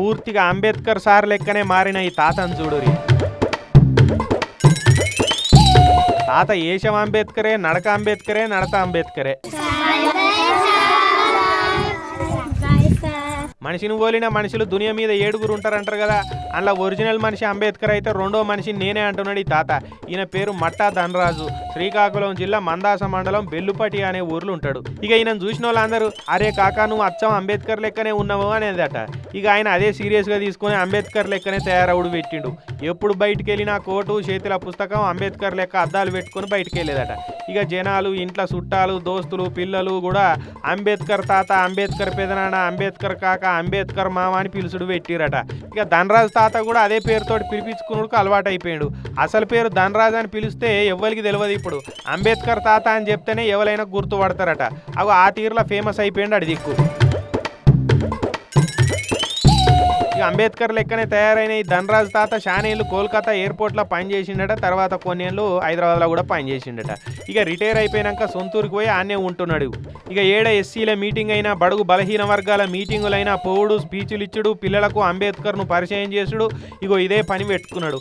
పూర్తిగా అంబేద్కర్ సార్ లెక్కనే మారిన ఈ తాతను చూడురి. తాత ఏషం అంబేద్కరే, నడక అంబేద్కరే, నడత అంబేద్కరే. మనిషిని పోలిన మనుషులు దునియా మీద 7 ఉంటారంటారు కదా. అందులో ఒరిజినల్ మనిషి అంబేద్కర్ అయితే రెండో మనిషి నేనే అంటున్నాడు ఈ తాత. ఈయన పేరు మట్టా ధనరాజు. శ్రీకాకుళం జిల్లా మందాస మండలం బెల్లుపటి అనే ఊర్లో ఉంటాడు. ఇక ఈయనను చూసిన వాళ్ళందరూ అరే కాకా నువ్వు అచ్చం అంబేద్కర్ లెక్కనే ఉన్నావు అనేదట. ఇక ఆయన అదే సీరియస్గా తీసుకొని అంబేద్కర్ లెక్కనే తయారవుడు పెట్టిండు. ఎప్పుడు బయటికి వెళ్ళినా కోటు చేతుల పుస్తకం అంబేద్కర్ లెక్క అద్దాలు పెట్టుకొని బయటికి వెళ్ళేదట. ఇక జనాలు, ఇంట్లో చుట్టాలు, దోస్తులు, పిల్లలు కూడా అంబేద్కర్ తాత, అంబేద్కర్ పెదనాన్న, అంబేద్కర్ కాక, అంబేద్కర్ మామ అని పిలుచుడు పెట్టిరట. ఇక ధనరాజు తాత కూడా అదే పేరుతోటి పిలిపించుకున్నాడుకు అలవాటు అయిపోయాడు. అసలు పేరు ధనరాజు అని పిలిస్తే ఎవ్వరికి తెలియదు. ఇప్పుడు అంబేద్కర్ తాత అని చెప్తేనే ఎవరైనా గుర్తుపడతారట. అవి ఆ తీరులో ఫేమస్ అయిపోయాడు అడి దిక్కు. ఇక అంబేద్కర్ లెక్కనే తయారైన ఈ ధనరాజు తాత షానేళ్ళు కోల్కతా ఎయిర్పోర్ట్లో పనిచేసిండట. తర్వాత కొన్ని ఏళ్ళు హైదరాబాద్లో కూడా పనిచేసిండట. ఇక రిటైర్ అయిపోయాక సొంతూరికి పోయి ఆనే ఉంటున్నాడు. ఇక ఏడ ఎస్సీల మీటింగ్ అయినా, బడుగు బలహీన వర్గాల మీటింగులైనా పోవుడు, స్పీచ్లు ఇచ్చుడు, పిల్లలకు అంబేద్కర్ను పరిచయం చేసుడు, ఇగో ఇదే పని పెట్టుకున్నాడు.